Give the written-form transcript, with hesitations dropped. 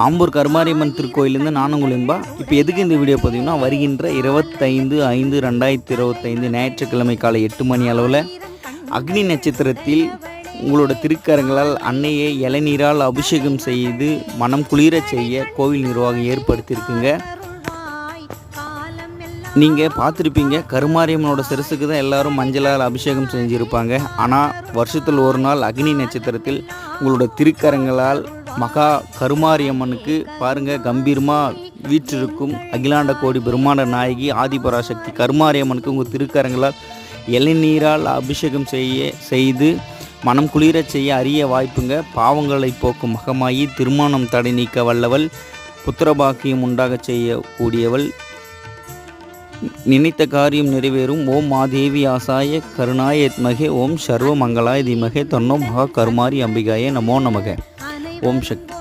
ஆம்பூர் கருமாரியம்மன் திருக்கோயிலேருந்து நான் உங்கள் இன்பா. இப்போ எதுக்கு இந்த வீடியோ பார்த்தீங்கன்னா, வருகின்ற 25/5/2025 ஞாயிற்றுக்கிழமை காலை 8 மணி அளவில் அக்னி நட்சத்திரத்தில் உங்களோட திருக்கரங்களால் அன்னையை இளநீரால் அபிஷேகம் செய்து மனம் குளிர செய்ய கோவில் நிர்வாகம் ஏற்படுத்தியிருக்குங்க. நீங்கள் பார்த்துருப்பீங்க, கருமாரியம்மனோட சிரசுக்கு தான் எல்லோரும் மஞ்சளால் அபிஷேகம் செஞ்சுருப்பாங்க. ஆனால் வருஷத்தில் ஒரு நாள் அக்னி நட்சத்திரத்தில் உங்களோட திருக்கரங்களால் மகா கருமாரியம்மனுக்கு பாருங்கள் கம்பீரமாக வீற்றிருக்கும் அகிலாண்ட கோடி பிரம்மாண்ட நாயகி ஆதிபராசக்தி கருமாரியம்மனுக்கு உங்கள் திருக்கரங்களால் இளநீரால் அபிஷேகம் செய்து மனம் குளிர செய்ய அரிய வாய்ப்புங்க. பாவங்களை போக்கும் மகமாயி, திருமணம் தடை நீக்க வல்லவள், புத்திரபாக்கியம் உண்டாக செய்யக்கூடியவள், நினைத்த காரியம் நிறைவேறும். ஓம் மாதேவி ஆசாய கருணாய மகே, ஓம் சர்வ மங்களாய தீமகே, தொன்னோ மகா கருமாரி அம்பிகாயே நமோ நமக. ஓம் சக்தி.